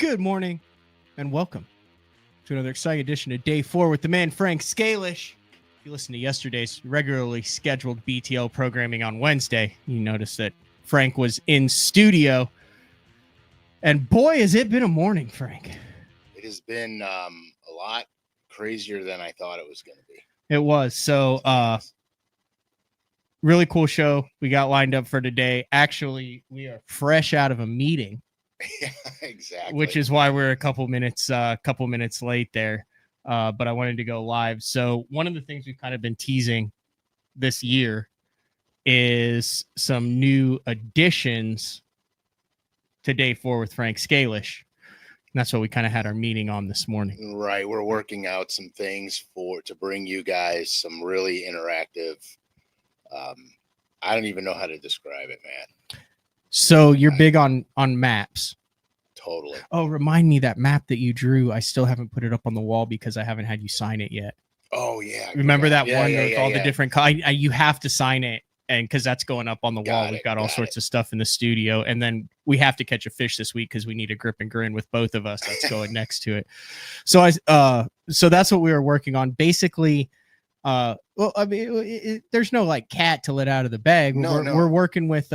Good morning and welcome to another exciting edition of Day 4 with the man Frank Scalish. If you listened to yesterday's regularly scheduled BTL programming on Wednesday, you noticed that Frank was in studio. And boy, has it been a morning, Frank. It has been a lot crazier than I thought it was going to be. It was. So, really cool show we got lined up for today. Actually, we are fresh out of a meeting. Yeah, exactly. Which is why we're a couple minutes late there. But I wanted to go live. So one of the things we've kind of been teasing this year is some new additions to Day 4 with Frank Scalish. And that's what we kind of had our meeting on this morning. Right. We're working out some things to bring you guys some really interactive. I don't even know how to describe it, man. So you're big on maps. Totally. Oh, remind me, that map that you drew, I still haven't put it up on the wall because I haven't had you sign it yet. Oh, yeah. Remember that one with all the different... you have to sign it, and because that's going up on the wall. We've got all sorts of stuff in the studio, and then we have to catch a fish this week because we need a grip and grin with both of us that's going next to it. So so that's what we were working on. Basically, well, I mean, there's no like cat to let out of the bag. We're working with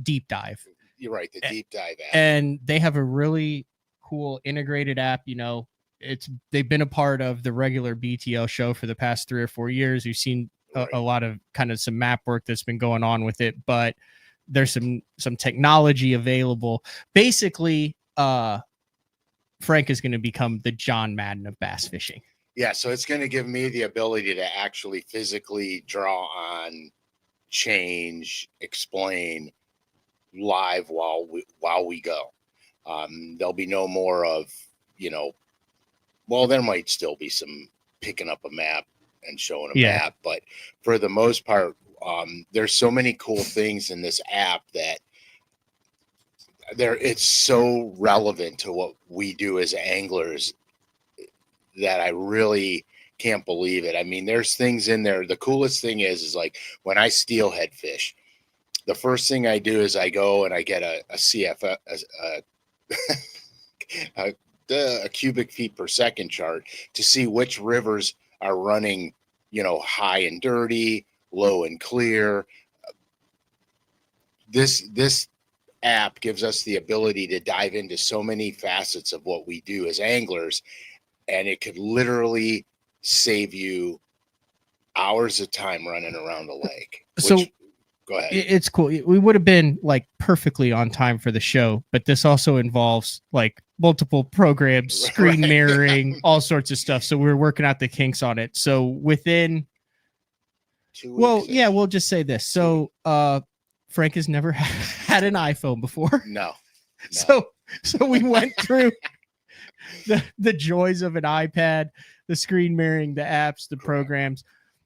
Deep Dive. You're right, the Deep Dive app. And they have a really cool integrated app. You know, they've been a part of the regular BTL show for the past 3 or 4 years. You've seen a lot of kind of some map work that's been going on with it, but there's some technology available. Basically, Frank is going to become the John Madden of bass fishing. Yeah, so it's going to give me the ability to actually physically draw on, change, explain live while we go. There'll be no more of, well, there might still be some picking up a map and showing a map, but for the most part, there's so many cool things in this app that it's so relevant to what we do as anglers that I really can't believe it. I mean, there's things in there. The coolest thing is like when I steelhead fish, the first thing I do is I go and I get a CF, a cubic feet per second chart to see which rivers are running, high and dirty, low and clear. This app gives us the ability to dive into so many facets of what we do as anglers, and it could literally save you hours of time running around the lake. Go ahead. It's cool. We would have been like perfectly on time for the show, but this also involves like multiple programs, screen mirroring, all sorts of stuff. So we're working out the kinks on it. So within 2 weeks. We'll just say this. So Frank has never had an iPhone before. No. So we went through the joys of an iPad, the screen mirroring, the apps, the programs.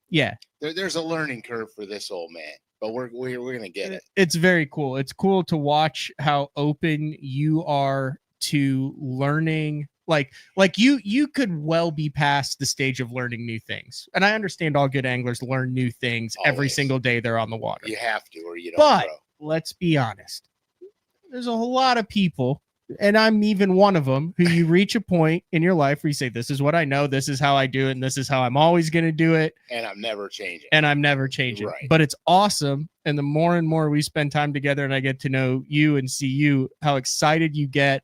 Yeah. There's a learning curve for this old man. But we're going to get it. It's very cool. It's cool to watch how open you are to learning. Like you could well be past the stage of learning new things. And I understand all good anglers learn new things every single day they're on the water. You have to, or you don't. But let's be honest. There's a whole lot of people, and I'm even one of them, who you reach a point in your life where you say, this is what I know, this is how I do it, and this is how I'm always going to do it. And I'm never changing. Right. But it's awesome. And the more and more we spend time together and I get to know you and see you, how excited you get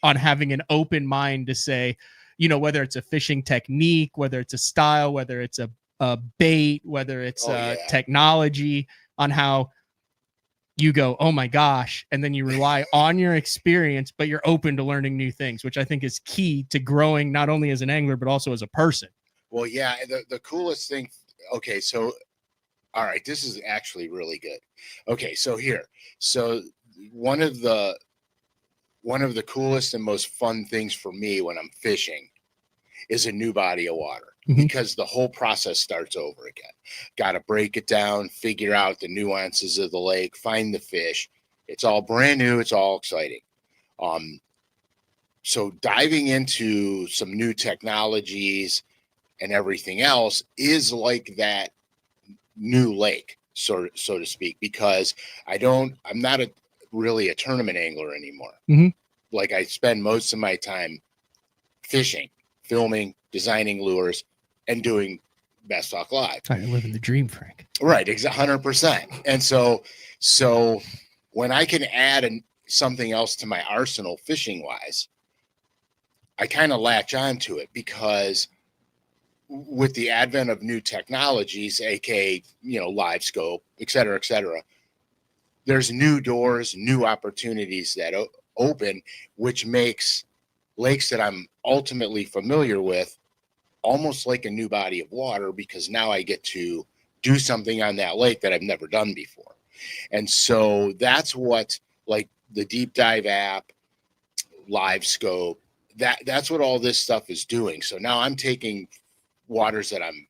on having an open mind to say, whether it's a fishing technique, whether it's a style, whether it's a bait, whether it's technology, on how you go, oh my gosh, and then you rely on your experience, but you're open to learning new things, which I think is key to growing not only as an angler, but also as a person. Well, yeah, the coolest thing. Okay, so, all right, this is actually really good. Okay, so one of the coolest and most fun things for me when I'm fishing is a new body of water. Because the whole process starts over again. Got to break it down, figure out the nuances of the lake, find the fish. It's all brand new. It's all exciting. So diving into some new technologies and everything else is like that new lake, so to speak, because I'm not really a tournament angler anymore. like I spend most of my time fishing, filming, designing lures, and doing Best Talk Live. You're living the dream, Frank. Right, 100%. And so when I can add something else to my arsenal fishing wise, I kind of latch onto it, because with the advent of new technologies, aka live scope, et cetera, there's new doors, new opportunities that open, which makes lakes that I'm ultimately familiar with almost like a new body of water, because now I get to do something on that lake that I've never done before. And so that's what, like, the deep dive app, live scope, that's what all this stuff is doing. So now I'm taking waters that I'm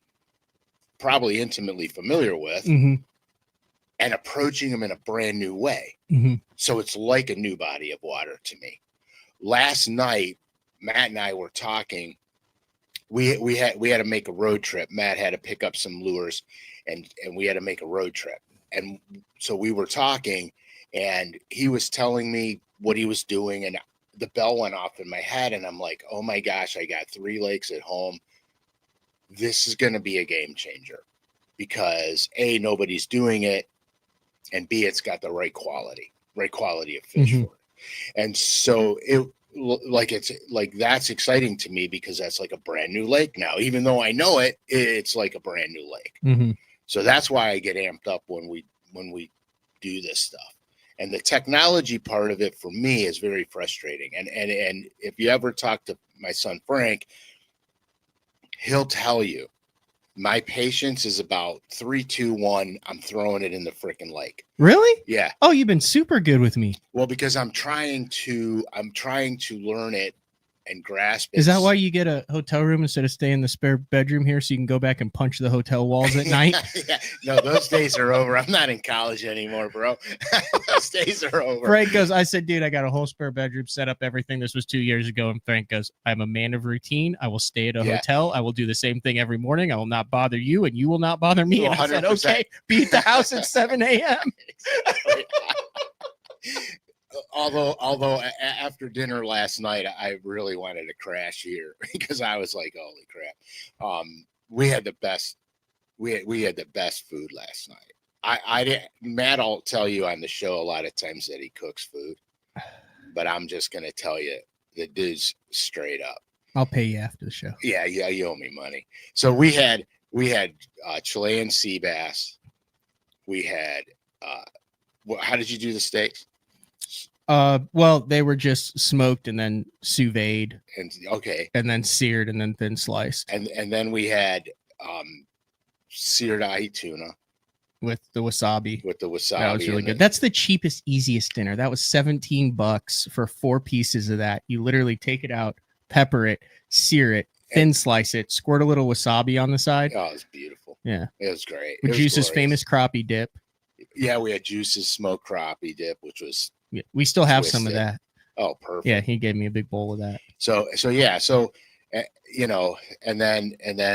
probably intimately familiar with, mm-hmm. and approaching them in a brand new way. Mm-hmm. So it's like a new body of water to me. Last night, Matt and I were talking. We had to make a road trip. Matt had to pick up some lures, and we had to make a road trip. And so we were talking, and he was telling me what he was doing, and the bell went off in my head, and I'm like, oh my gosh, I got 3 lakes at home. This is going to be a game changer, because A, nobody's doing it, and B, it's got the right quality of fish mm-hmm. for it. And so that's exciting to me, because that's like a brand new lake now. Even though I know it, it's like a brand new lake. Mm-hmm. So that's why I get amped up when we do this stuff. And the technology part of it for me is very frustrating. And if you ever talk to my son Frank, he'll tell you my patience is about 3, 2, 1. I'm throwing it in the freaking lake. Really? Yeah. Oh, you've been super good with me. Well, because I'm trying to learn it and grasp it. Is that why you get a hotel room instead of staying in the spare bedroom here, so you can go back and punch the hotel walls at night? Yeah. No, those days are over. I'm not in college anymore, bro. Those days are over. Frank goes, I said, dude, I got a whole spare bedroom set up, everything. This was 2 years ago. And Frank goes, I'm a man of routine. I will stay at a hotel. I will do the same thing every morning. I will not bother you, and you will not bother me. And I said, okay, be at the house at 7 a.m. Although after dinner last night, I really wanted to crash here, because I was like, holy crap. We had the best food last night. I didn't, Matt will tell you on the show a lot of times that he cooks food, but I'm just going to tell you, the dude's straight up. I'll pay you after the show. Yeah, you owe me money. So we had Chilean sea bass. We had, how did you do the steaks? Well, they were just smoked and then sous vide, and then seared and then thin sliced, and then we had seared ahi tuna with the wasabi. That was really good. That's the cheapest, easiest dinner. That was $17 for 4 pieces of that. You literally take it out, pepper it, sear it, thin slice it, squirt a little wasabi on the side. Oh, it was beautiful. Yeah, it was great. With Juice's famous crappie dip. Yeah, we had Juice's smoked crappie dip, which was. Yeah, we still have some of that. Oh, perfect. Yeah, he gave me a big bowl of that. So and then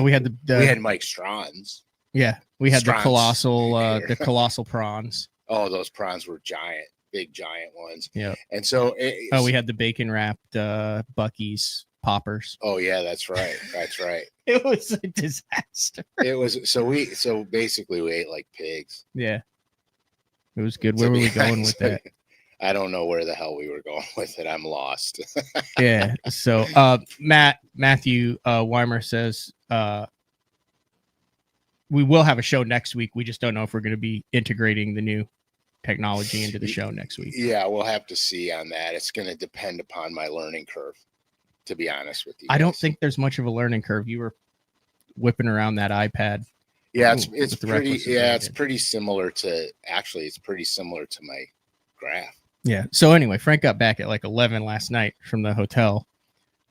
we had we had Mike Strawn's. Yeah, we had the colossal prawns. Oh, those prawns were big giant ones. Yeah. And so we had the bacon wrapped Buc-ee's poppers. Oh yeah, that's right. It was a disaster. It was so basically we ate like pigs. Yeah. It was good. Where were we going with that? I don't know where the hell we were going with it. I'm lost. Yeah. So Matthew Weimer says we will have a show next week. We just don't know if we're going to be integrating the new technology into the show next week. Yeah, we'll have to see on that. It's going to depend upon my learning curve, to be honest with you. I don't think there's much of a learning curve. You were whipping around that iPad. Yeah, it's pretty similar to my graph. Yeah. So anyway, Frank got back at like 11 last night from the hotel,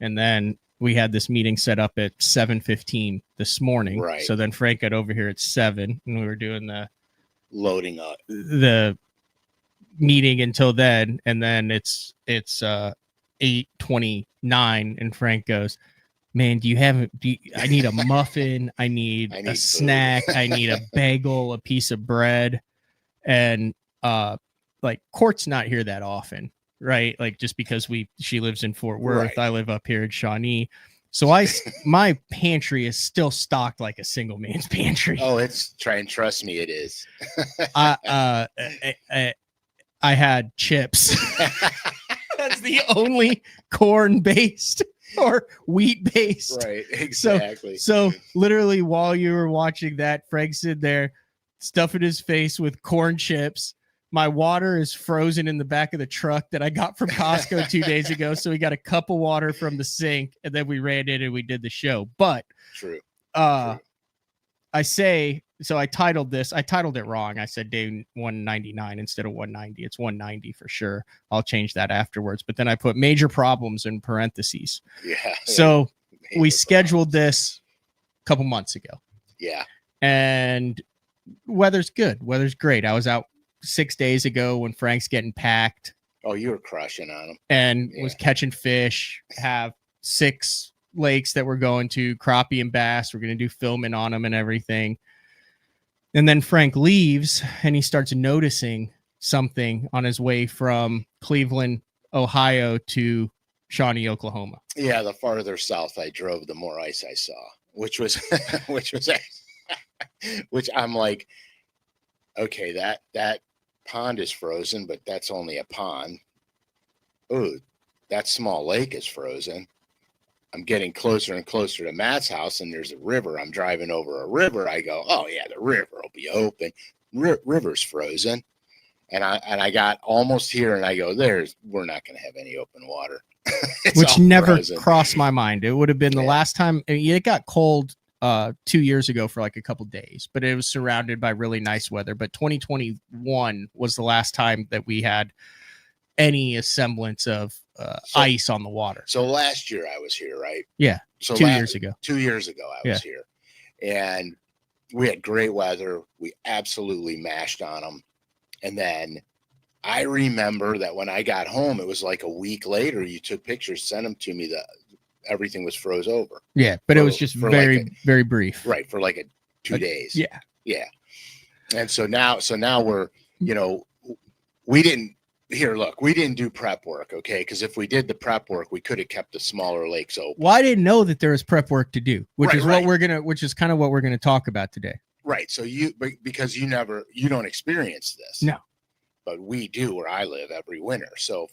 and then we had this meeting set up at 7:15 this morning. Right. So then Frank got over here at 7, and we were doing the loading up the meeting until then, and then it's 8:29, and Frank goes, man, I need a muffin. I need a snack. I need a bagel, a piece of bread. And like Court's not here that often. right? Like just because she lives in Fort Worth, Right. I live up here in Shawnee. So my pantry is still stocked like a single man's pantry. Oh, try and trust me, it is. I had chips. That's the only corn based or wheat based. Right, exactly. So literally while you were watching that, Frank's in there stuffing his face with corn chips. My water is frozen in the back of the truck that I got from Costco 2 days ago. So we got a cup of water from the sink and then we ran in and we did the show. But true. I titled it wrong. I said day 199 instead of 190. It's 190 for sure. I'll change that afterwards. But then I put major problems in parentheses. Yeah. So we scheduled this a couple months ago. Yeah. And weather's good. Weather's great. I was out 6 days ago when Frank's getting packed. Oh, you were crushing on them. And was catching fish. Have 6 lakes that we're going to, crappie and bass. We're going to do filming on them and everything. And then Frank leaves and he starts noticing something on his way from Cleveland, Ohio to Shawnee, Oklahoma. Yeah, the farther south I drove, the more ice I saw, which I'm like, okay, that pond is frozen, but that's only a pond. Oh, that small lake is frozen. I'm getting closer and closer to Matt's house, and there's a river. I'm driving over a river. I go, oh yeah, the river will be open. River's frozen, and I got almost here, and I go, we're not going to have any open water. Which never crossed my mind. It would have been the last time. It got cold 2 years ago for like a couple days, but it was surrounded by really nice weather. But 2021 was the last time that we had any semblance of ice on the water. So last year I was here, right? Yeah. So 2 years ago. 2 years ago I was here, and we had great weather. We absolutely mashed on them. And then I remember that when I got home, it was like a week later, you took pictures, sent them to me, that everything was froze over. Yeah. But it was just very, very brief. Right. For like 2 days. Yeah. Yeah. And so now we're, we didn't do prep work. Okay. Cause if we did the prep work, we could have kept the smaller lakes open. Well, I didn't know that there was prep work to do, which is kind of what we're going to talk about today. Right. So because you don't experience this. No. But we do where I live every winter. So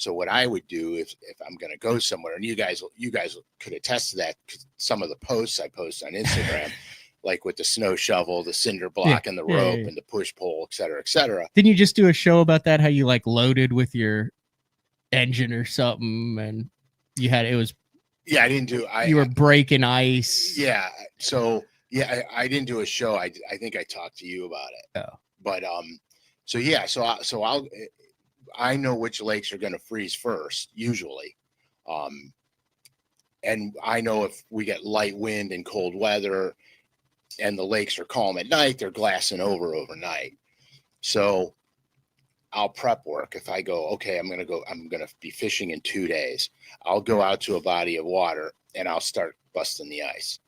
what I would do if I'm going to go somewhere, and you guys could attest to that, some of the posts I post on Instagram, like with the snow shovel, the cinder block, and the rope, and the push pole, et cetera, et cetera. Didn't you just do a show about that? How you like loaded with your engine or something, and you had you were breaking ice. Yeah. So I didn't do a show. I think I talked to you about it. Oh. But I know which lakes are going to freeze first, usually. And I know if we get light wind and cold weather and the lakes are calm at night, they're glassing over overnight. So I'll prep work. If I go, okay, I'm going to be fishing in 2 days. I'll go out to a body of water and I'll start busting the ice.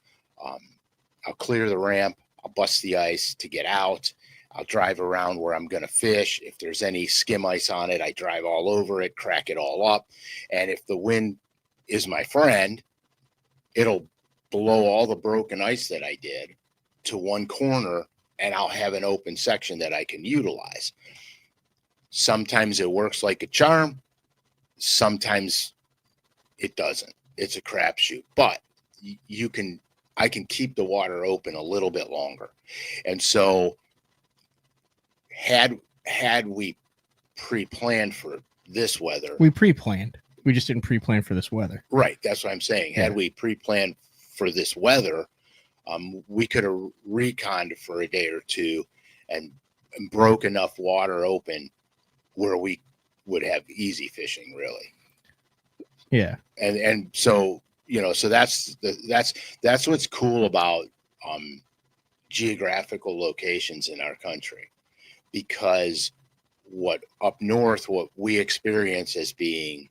I'll clear the ramp. I'll bust the ice to get out. I'll drive around where I'm going to fish. If there's any skim ice on it, I drive all over it, crack it all up. And if the wind is my friend, it'll blow all the broken ice that I did to one corner, and I'll have an open section that I can utilize. Sometimes it works like a charm. Sometimes it doesn't. It's a crapshoot. But I can keep the water open a little bit longer. And so had we pre-planned for this weather. We pre-planned. We just didn't pre-plan for this weather. Right. That's what I'm saying. Yeah. Had we pre-planned for this weather, we could have reconned for a day or two and broke enough water open where we would have easy fishing, really. Yeah. And so, so that's what's cool about geographical locations in our country. Because what we experience as being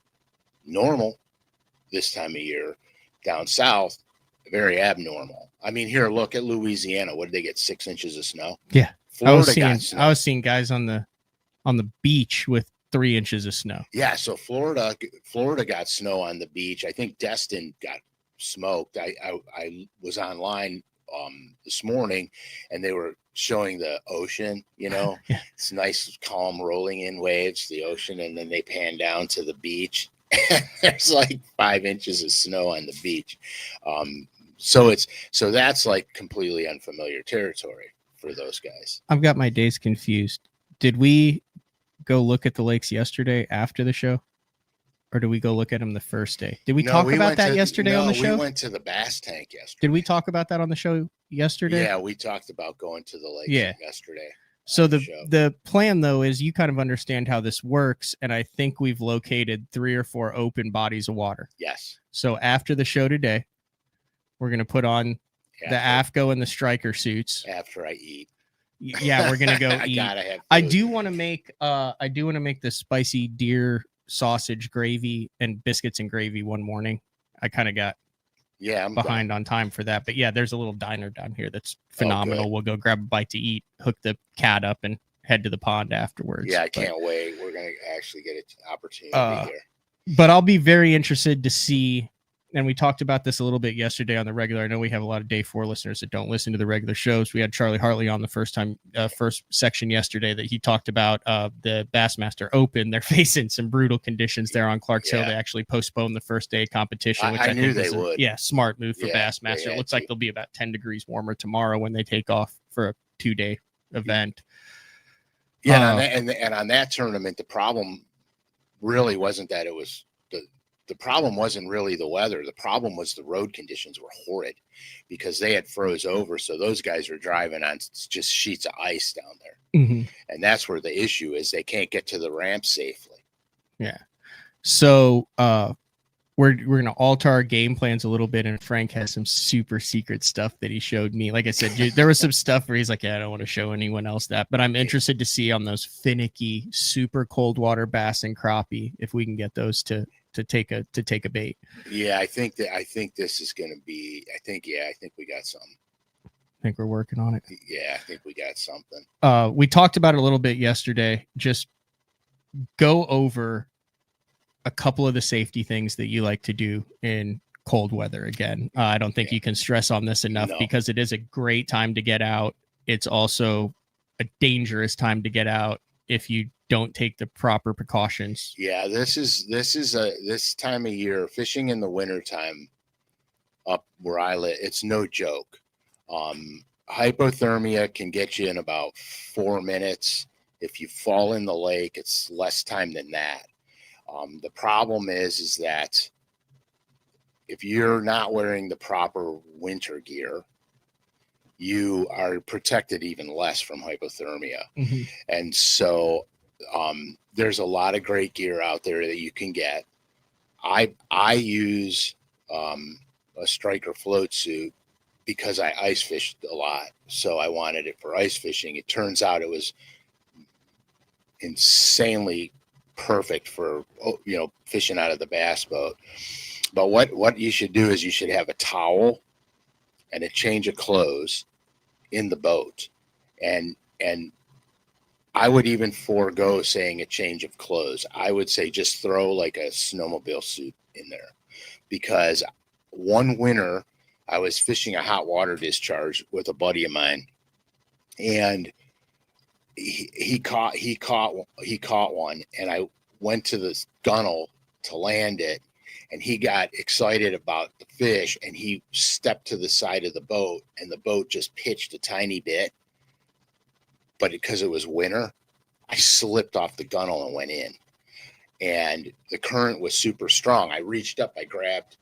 normal this time of year, down south, very abnormal. I mean, here, look at Louisiana. What did they get? 6 inches of snow? Yeah. Florida got snow. I was seeing guys on the beach with 3 inches of snow. Yeah, so Florida got snow on the beach. I think Destin got smoked. I was online this morning, and they were showing the ocean. Yeah. It's nice, calm, rolling in waves, the ocean, and then they pan down to the beach. There's like 5 inches of snow on the beach. So that's like completely unfamiliar territory for those guys. I've got my days confused. Did we go look at the lakes yesterday after the show, or did we go look at them the first day? Did we talk about that yesterday on the show? We went to the bass tank yesterday. Did we talk about that on the show yesterday? Yeah, we talked about going to the lakes yesterday. So the plan, though, is you kind of understand how this works, and I think we've located 3 or 4 open bodies of water. Yes. So after the show today, we're going to put on the AFCO and the striker suits. After I eat. Yeah, we're gonna go eat. I do want to make the spicy deer sausage gravy and biscuits and gravy one morning. I kind of got behind on time for that, but yeah, there's a little diner down here that's phenomenal. We'll go grab a bite to eat, hook the cat up, and head to the pond afterwards. Yeah, I can't wait. We're gonna actually get an opportunity here. But I'll be very interested to see. And we talked about this a little bit yesterday on the regular. I know we have a lot of day 4 listeners that don't listen to the regular shows. We had Charlie Hartley on the first section yesterday that he talked about the Bassmaster Open. They're facing some brutal conditions there on Clarks Hill. They actually postponed the first day of competition, which I knew think they would. Smart move for Bassmaster. It looks like they'll be about 10 degrees warmer tomorrow when they take off for a 2-day event. Yeah, and on that tournament, the problem really wasn't that it was the problem wasn't really the weather. The problem was the road conditions were horrid because they had froze over. So those guys are driving on just sheets of ice down there. Mm-hmm. And that's where the issue is. They can't get to the ramp safely. Yeah. So we're going to alter our game plans a little bit. And Frank has some super secret stuff that he showed me. Like I said, there was some stuff where he's like, I don't want to show anyone else that, but I'm interested to see on those finicky, super cold water bass and crappie, if we can get those to take a bait. Yeah, I think this is going to be. I think we got something. I think we're working on it. Yeah, I think we got something. We talked about it a little bit yesterday. Just go over a couple of the safety things that you like to do in cold weather. Again, I don't think you can stress on this enough because it is a great time to get out. It's also a dangerous time to get out if you don't take the proper precautions. Yeah, this time of year, fishing in the wintertime up where I live, it's no joke. Hypothermia can get you in about 4 minutes. If you fall in the lake, it's less time than that. The problem is that if you're not wearing the proper winter gear, you are protected even less from hypothermia. Mm-hmm. And so there's a lot of great gear out there that you can get. I use a striker float suit because I ice fished a lot. So I wanted it for ice fishing. It turns out it was insanely perfect for, fishing out of the bass boat. But what you should do is you should have a towel and a change of clothes in the boat. And I would even forego saying a change of clothes. I would say just throw like a snowmobile suit in there, because one winter I was fishing a hot water discharge with a buddy of mine, and he caught one, and I went to the gunnel to land it, and he got excited about the fish, and he stepped to the side of the boat, and the boat just pitched a tiny bit. But because it was winter, I slipped off the gunnel and went in, and the current was super strong. I reached up, I grabbed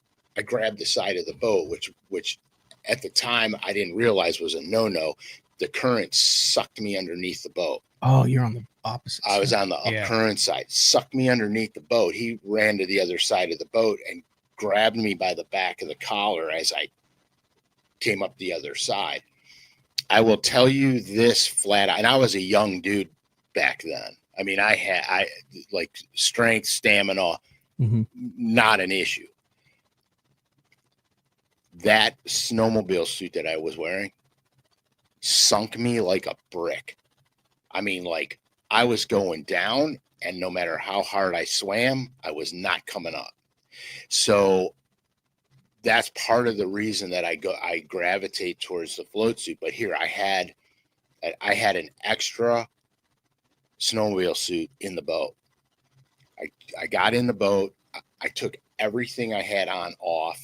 the side of the boat, which at the time I didn't realize was a no-no. The current sucked me underneath the boat. Oh, you're on the opposite side. I was on the up current side, sucked me underneath the boat. He ran to the other side of the boat and grabbed me by the back of the collar as I came up the other side. I will tell you this flat out, and I was a young dude back then. I mean, I like strength, stamina, not an issue. That snowmobile suit that I was wearing sunk me like a brick. I mean, like I was going down And no matter how hard I swam, I was not coming up. So that's part of the reason that I gravitate towards the float suit. But here I had an extra snowmobile suit in the boat. I got in the boat. I took everything I had on off,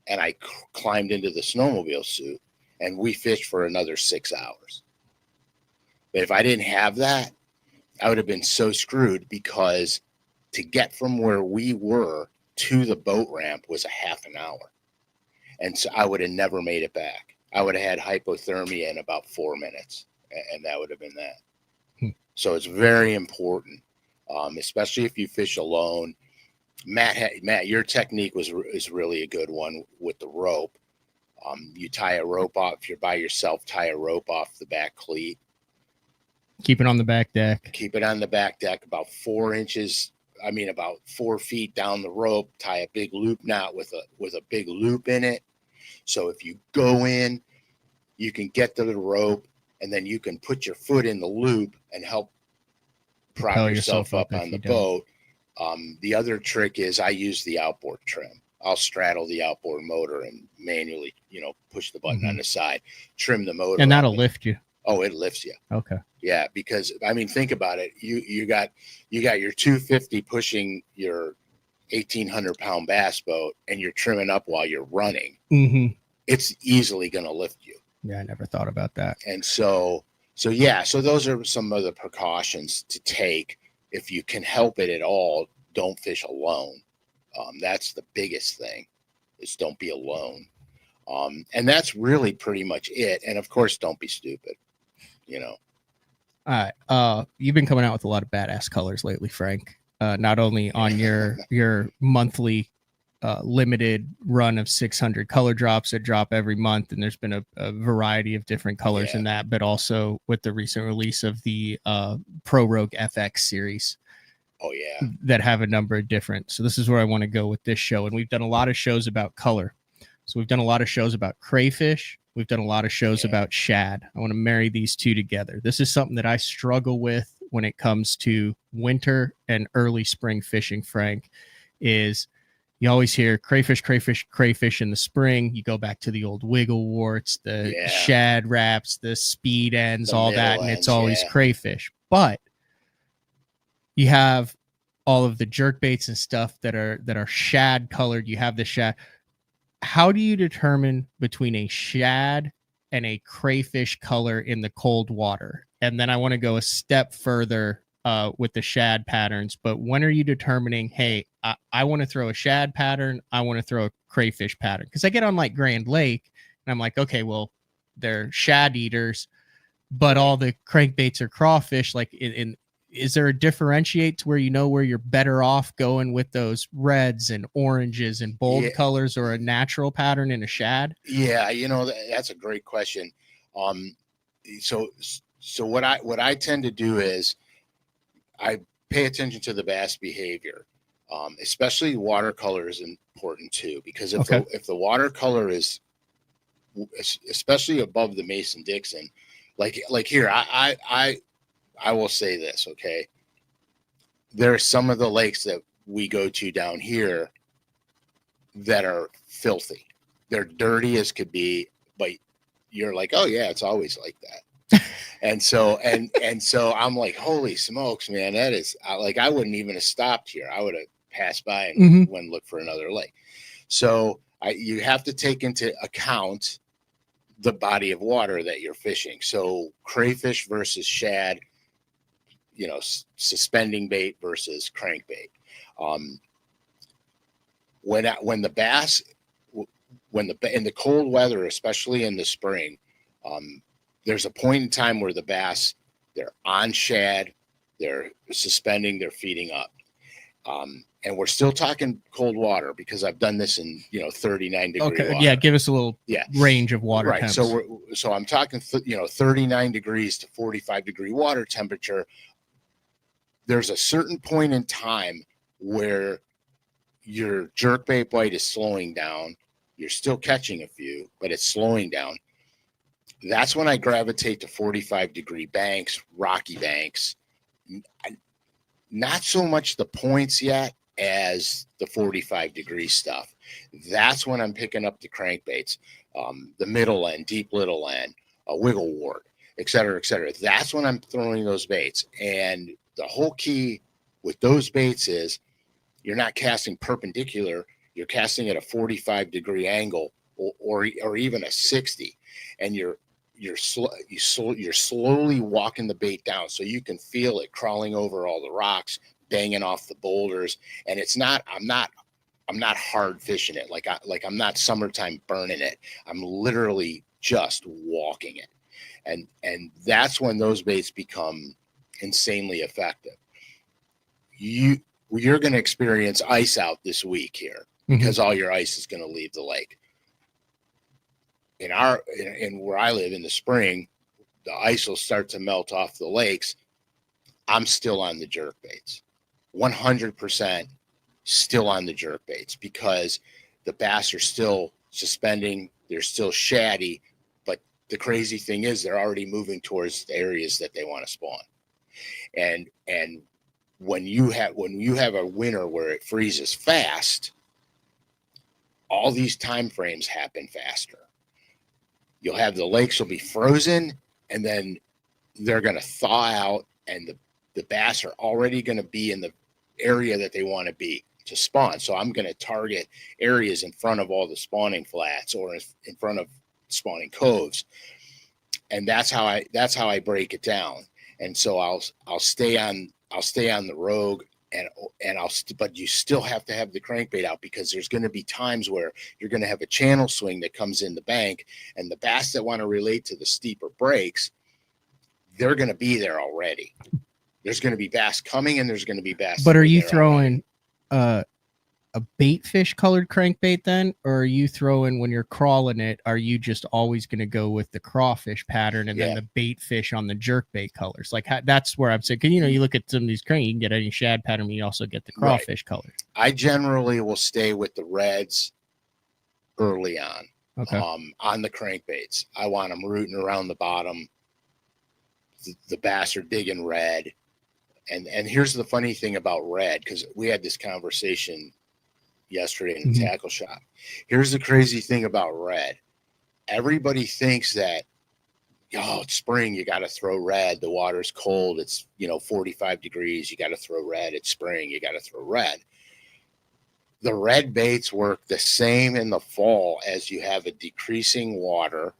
and I climbed into the snowmobile suit, and we fished for another 6 hours. But if I didn't have that, I would have been so screwed, because to get from where we were to the boat ramp was a half an hour. And so I would have never made it back. I would have had hypothermia in about 4 minutes, and that would have been that. So it's very important, especially if you fish alone. Matt, your technique is really a good one with the rope. You tie a rope off. If you're by yourself, tie a rope off the back cleat. Keep it on the back deck. Keep it on the back deck about 4 inches. About 4 feet down the rope. Tie a big loop knot with a big loop in it. So if you go in, you can get to the rope, and then you can put your foot in the loop and help prop yourself up on the boat. The other trick is I use the outboard trim. I'll straddle the outboard motor and manually, push the button on the side, trim the motor. And that'll lift you. Oh, it lifts you. Okay. Yeah, because think about it. You got your 250 pushing your 1,800-pound bass boat, and you're trimming up while you're running. Mm-hmm. It's easily going to lift you. Yeah, I never thought about that. And so those are some of the precautions to take. If you can help it at all, don't fish alone. That's the biggest thing, is don't be alone. And that's really pretty much it. And of course, don't be stupid. All right. You've been coming out with a lot of badass colors lately, Frank. Not only on your monthly limited run of 600 color drops that drop every month, and there's been a variety of different colors in that, but also with the recent release of the Pro Rogue FX series. Oh yeah, that have a number of different. So this is where I want to go with this show, and we've done a lot of shows about color. So we've done a lot of shows about crayfish. We've done a lot of shows about shad. I want to marry these two together. This is something that I struggle with when it comes to winter and early spring fishing, Frank, is you always hear crayfish, crayfish, crayfish in the spring. You go back to the old wiggle warts, the shad wraps, the speed ends, all that, and it's always crayfish. But you have all of the jerk baits and stuff that are shad colored. You have the shad. How do you determine between a shad and a crayfish color in the cold water? And then I want to go a step further with the shad patterns. But when are you determining, hey, I want to throw a shad pattern, I want to throw a crayfish pattern? Because I get on like Grand Lake and I'm like, okay, well, they're shad eaters, but all the crankbaits are crawfish. Like, is there a differentiate to where you know where you're better off going with those reds and oranges and bold colors, or a natural pattern in a shad? Yeah, that's a great question. So what I tend to do is I pay attention to the bass behavior. Especially watercolor is important too, because if the watercolor is, especially above the Mason-Dixon, like here, I will say this, okay? There are some of the lakes that we go to down here that are filthy. They're dirty as could be, but you're like, oh yeah, it's always like that. and so I'm like, holy smokes, man, that is like, I wouldn't even have stopped here. I would have passed by and went and looked for another lake. So you have to take into account the body of water that you're fishing. So crayfish versus shad, suspending bait versus crankbait. When the bass, in the cold weather, especially in the spring, there's a point in time where the bass, they're on shad, they're suspending, they're feeding up. And we're still talking cold water, because I've done this in 39 degree water. Yeah, give us a little range of water temps. So I'm talking 39 degrees to 45 degree water temperature. There's a certain point in time where your jerkbait bite is slowing down. You're still catching a few, but it's slowing down. That's when I gravitate to 45 degree banks, rocky banks. not so much the points yet as the 45-degree stuff. That's when I'm picking up the crankbaits, the middle end, deep little end, a wiggle wart, et cetera, et cetera. That's when I'm throwing those baits. And the whole key with those baits is you're not casting perpendicular, you're casting at a 45-degree angle or even a 60, and you're slowly walking the bait down so you can feel it crawling over all the rocks, banging off the boulders. And it's not, I'm not hard fishing it. Like I'm not summertime burning it. I'm literally just walking it. And that's when those baits become insanely effective. You're going to experience ice out this week here because all your ice is going to leave the lake. In where I live in the spring, the ice will start to melt off the lakes. I'm still on the jerk baits, 100% still on the jerk baits, because the bass are still suspending. They're still shaddy, but the crazy thing is they're already moving towards the areas that they want to spawn. And when you have a winter where it freezes fast, all these time frames happen faster. You'll have the lakes will be frozen, and then they're going to thaw out, and the bass are already going to be in the area that they want to be to spawn. So I'm going to target areas in front of all the spawning flats or in front of spawning coves. And that's how I break it down. And so I'll stay on the rogue, but you still have to have the crankbait out, because there's going to be times where you're going to have a channel swing that comes in the bank, and the bass that want to relate to the steeper breaks, they're going to be there already. There's going to be bass coming, and there's going to be bass. But are you throwing a bait fish colored crankbait then, or are you throwing, when you're crawling it, are you just always going to go with the crawfish pattern and then the bait fish on the jerk bait colors? Like that's where I'm saying, because you look at some of these crank, you can get any shad pattern, but you also get the crawfish color. I generally will stay with the reds early on. Okay. On the crankbaits, I want them rooting around the bottom. The bass are digging red. And here's the funny thing about red, because we had this conversation yesterday in the tackle shop. Here's the crazy thing about red. Everybody thinks that, it's spring, you got to throw red. The water's cold. It's, 45 degrees. You got to throw red. It's spring. You got to throw red. The red baits work the same in the fall. As you have a decreasing water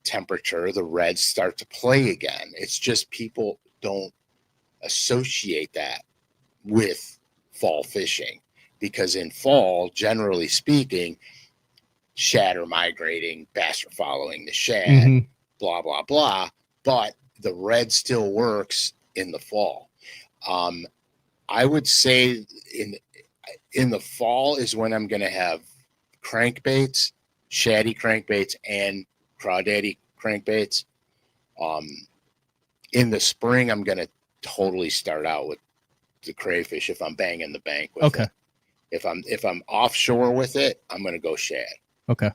temperature, the reds start to play again. It's just people don't associate that with fall fishing, because in fall, generally speaking, shad are migrating, bass are following the shad, blah, blah, blah. But the red still works in the fall. I would say in the fall is when I'm going to have crankbaits, shaddy crankbaits, and crawdaddy crankbaits. In the spring, I'm going to totally start out with the crayfish if I'm banging the bank with it. If I'm offshore with it, I'm going to go shad. Okay.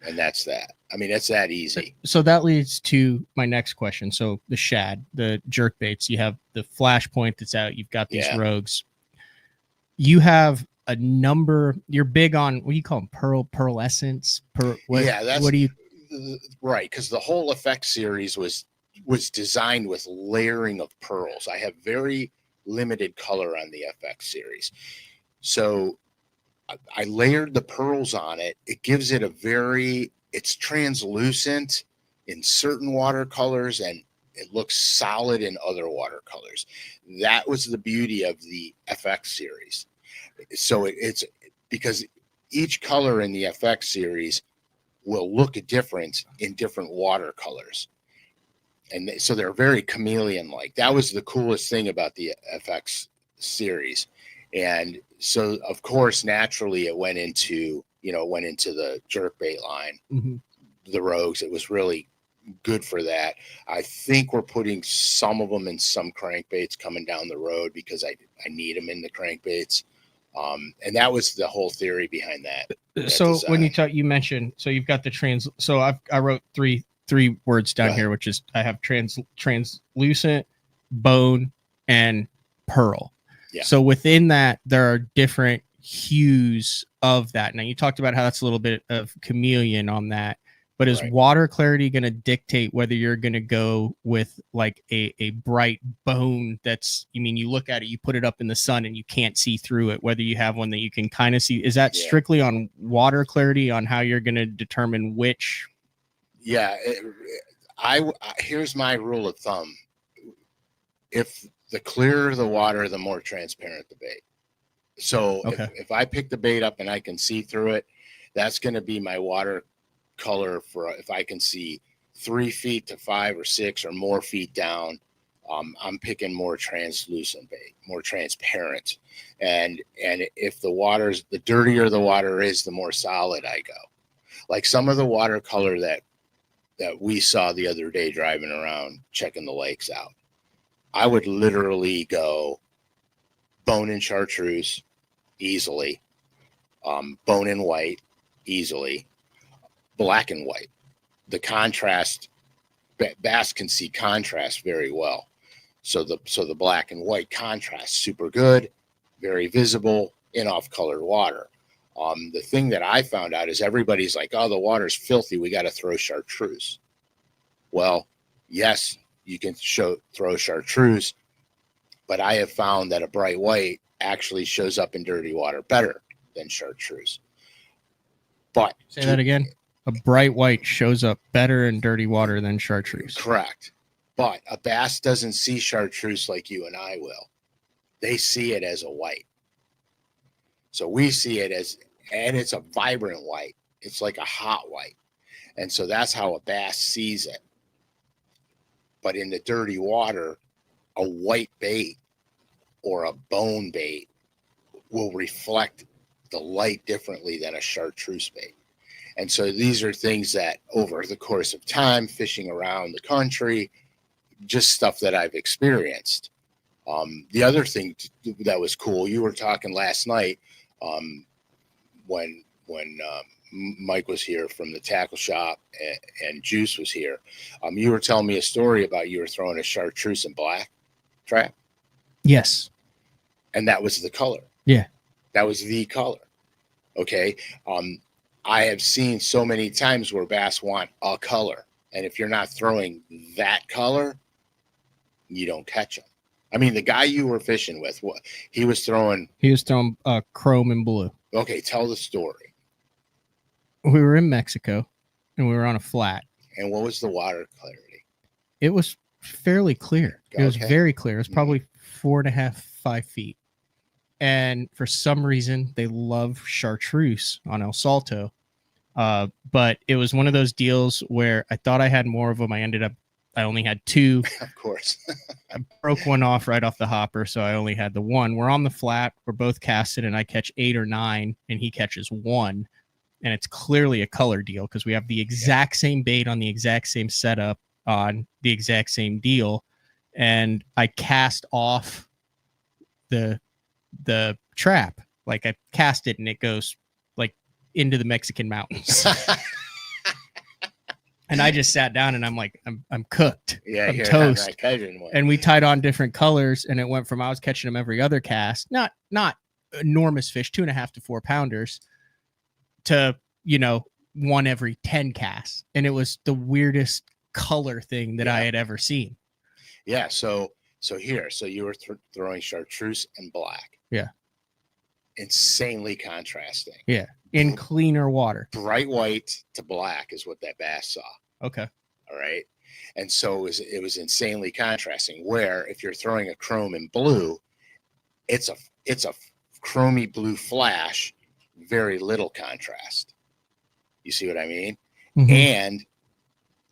And that's that. I mean, it's that easy. So that leads to my next question. So the shad, the jerk baits, you have the flash point that's out. You've got these rogues. You have a number. You're big on, what do you call them? Pearlescence? What do you? Right. Because the whole effect series was designed with layering of pearls. I have very limited color on the FX series. So I layered the pearls on it. It gives it it's translucent in certain watercolors, and it looks solid in other watercolors. That was the beauty of the FX series. So it's because each color in the FX series will look different in different watercolors. And so they're very chameleon-like. That was the coolest thing about the FX series. And so, of course, naturally, it went into the jerkbait line, the rogues. It was really good for that. I think we're putting some of them in some crankbaits coming down the road, because I need them in the crankbaits. And that was the whole theory behind that. So when you mentioned, so you've got so I wrote three words down here, which is I have translucent, bone, and pearl. Yeah. So within that, there are different hues of that. Now you talked about how that's a little bit of chameleon on that, but is Right. water clarity going to dictate whether you're going to go with like a bright bone that's, I mean, you look at it, you put it up in the sun and you can't see through it, whether you have one that you can kind of see? Is that Yeah. strictly on water clarity on how you're going to determine which? Yeah. Here's my rule of thumb. If the clearer the water, the more transparent the bait. So Okay. if I pick the bait up and I can see through it, that's going to be my water color for if I can see 3 feet to 5 or 6 or more feet down. I'm picking more translucent bait, more transparent. And if the dirtier the water is, the more solid I go. Like some of the watercolor that we saw the other day driving around checking the lakes out, I would literally go bone and chartreuse easily, bone and white easily, black and white. The contrast, bass can see contrast very well. So the black and white contrast super good, very visible in off colored water. The thing that I found out is everybody's like, oh, the water's filthy, we got to throw chartreuse. Well, yes, you can throw chartreuse, but I have found that a bright white actually shows up in dirty water better than chartreuse. But say that again. A bright white shows up better in dirty water than chartreuse. Correct. But a bass doesn't see chartreuse like you and I will. They see it as a white. So we see it as, and it's a vibrant white. It's like a hot white. And so that's how a bass sees it. But in the dirty water, a white bait or a bone bait will reflect the light differently than a chartreuse bait. And so these are things that over the course of time, fishing around the country, just stuff that I've experienced. The other thing that was cool, you were talking last night when Mike was here from the tackle shop and Juice was here. You were telling me a story about you were throwing a chartreuse and black trap. Yes. And that was the color. Yeah. That was the color. Okay. I have seen so many times where bass want a color. And if you're not throwing that color, you don't catch them. I mean, the guy you were fishing with, what he was throwing chrome and blue. Okay, tell the story. We were in Mexico and we were on a flat. And what was the water clarity? It was fairly clear. It was very clear. It was probably 4.5, 5 feet. And for some reason, they love chartreuse on El Salto. But it was one of those deals where I thought I had more of them. I only had 2. Of course. I broke one off right off the hopper, so I only had the 1. We're on the flat. We're both casted, and I catch 8 or 9, and he catches 1. And it's clearly a color deal because we have the exact same bait on the exact same setup on the exact same deal. And I cast off the trap. Like I cast it, and it goes like into the Mexican mountains. And I just sat down and I'm like, I'm cooked. Yeah, I'm toast. One. And we tied on different colors, and it went from I was catching them every other cast, not enormous fish, 2.5 to 4 pounders, to 1 every 10 casts. And it was the weirdest color thing that I had ever seen. Yeah. So you were throwing chartreuse and black. Yeah. Insanely contrasting. Yeah. In cleaner water. Bright white to black is what that bass saw. Okay. All right. And so it was insanely contrasting, where if you're throwing a chrome and blue, it's a chromy blue flash, very little contrast. You see what I mean? Mm-hmm. And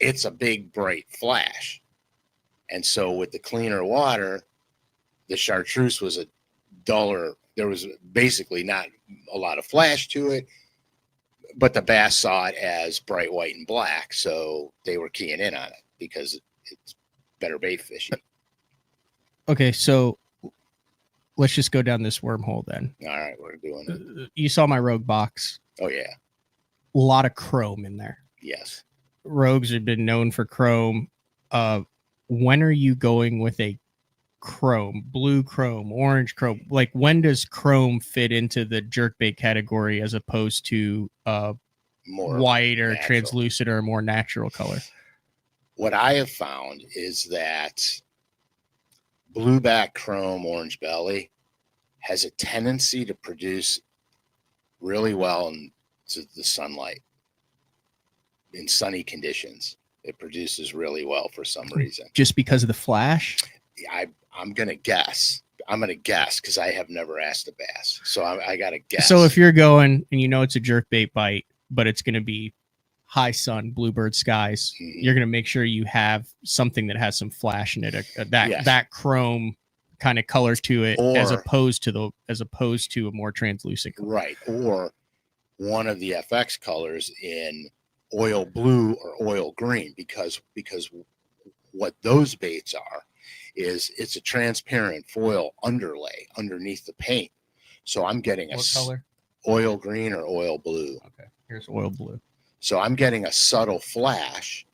it's a big bright flash. And so with the cleaner water, the chartreuse was a duller. There was basically not a lot of flash to it, but the bass saw it as bright white and black. So they were keying in on it because it's better bait fishing. Okay. So let's just go down this wormhole then. All right. We're doing it. You saw my Rogue box. Oh, yeah. A lot of chrome in there. Yes. Rogues have been known for chrome. When are you going with a chrome, blue chrome, orange chrome? Like, when does chrome fit into the jerkbait category as opposed to more white or natural. translucent or more natural color? What I have found is that blueback chrome orange belly has a tendency to produce really well into the sunlight. In sunny conditions, it produces really well for some reason. Just because of the flash? I'm gonna guess. I'm gonna guess because I have never asked a bass, so I gotta guess. So if you're going and you know it's a jerkbait bite, but it's going to be high sun, bluebird skies, you're going to make sure you have something that has some flash in it, that chrome kind of color to it, as opposed to a more translucent color. Right, or one of the FX colors in oil blue or oil green, because what those baits are is it's a transparent foil underlay underneath the paint. So I'm getting what color? Oil green or oil blue. Okay, here's oil blue. So I'm getting a subtle flash.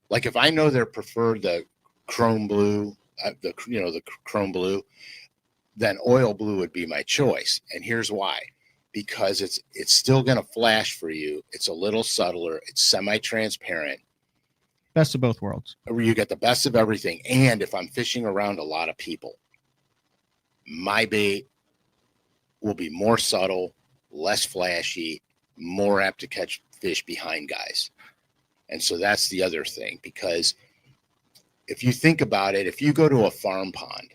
Like if I know they're preferred the chrome blue, the chrome blue, then oil blue would be my choice. And here's why. Because it's still going to flash for you. It's a little subtler. It's semi-transparent. Best of both worlds. You get the best of everything. And if I'm fishing around a lot of people, my bait will be more subtle, less flashy, more apt to catch fish behind guys. And so that's the other thing, because if you think about it, if you go to a farm pond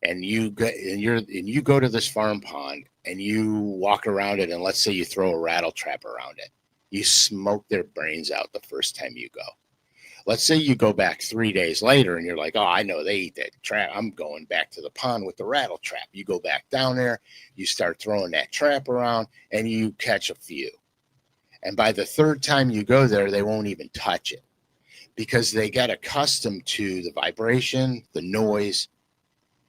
and you go to this farm pond and you walk around it, and let's say you throw a rattle trap around it, you smoke their brains out the first time you go. Let's say you go back 3 days later and you're like, oh, I know they eat that trap. I'm going back to the pond with the rattle trap. You go back down there, you start throwing that trap around, and you catch a few. And by the third time you go there, they won't even touch it because they get accustomed to the vibration, the noise,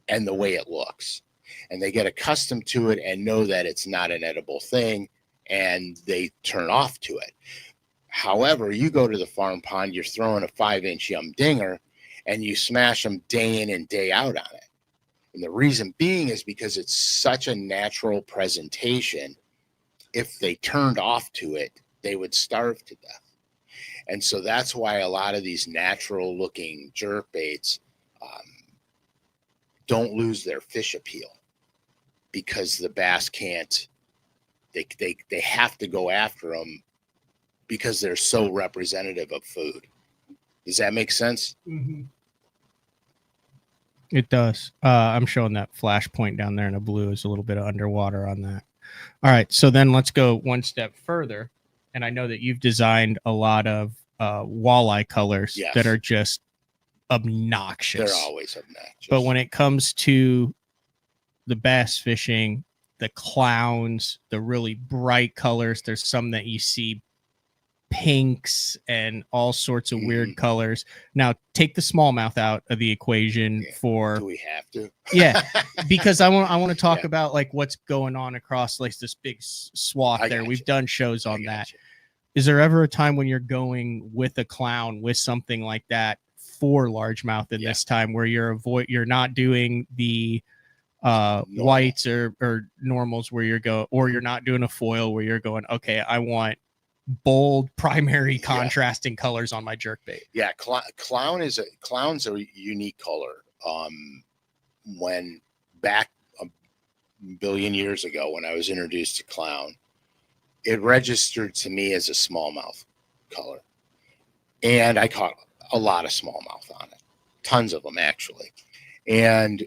and the way it looks. And they get accustomed to it and know that it's not an edible thing, and they turn off to it. However, you go to the farm pond, you're throwing a 5-inch yum dinger, and you smash them day in and day out on it. And the reason being is because it's such a natural presentation. If they turned off to it, they would starve to death. And so that's why a lot of these natural looking jerk baits don't lose their fish appeal, because the bass can't, they have to go after them because they're so representative of food. Does that make sense? Mm-hmm. It does. I'm showing that flash point down there in a blue is a little bit of underwater on that. All right, so then let's go one step further. And I know that you've designed a lot of walleye colors that are just obnoxious. They're always obnoxious. But when it comes to the bass fishing, the clowns, the really bright colors, there's some that you see pinks and all sorts of weird colors. Now, take the smallmouth out of the equation for. Do we have to? Yeah, because I want to talk about like what's going on across like this big swath there. We've done shows on that. Is there ever a time when you're going with a clown with something like that for largemouth in this time where you're not doing the whites or normals where you're not doing a foil where you're going, okay, I want bold primary contrasting colors on my jerkbait? Yeah, clown's a unique color. When back a billion years ago when I was introduced to clown, it registered to me as a smallmouth color, and I caught a lot of smallmouth on it, tons of them actually, and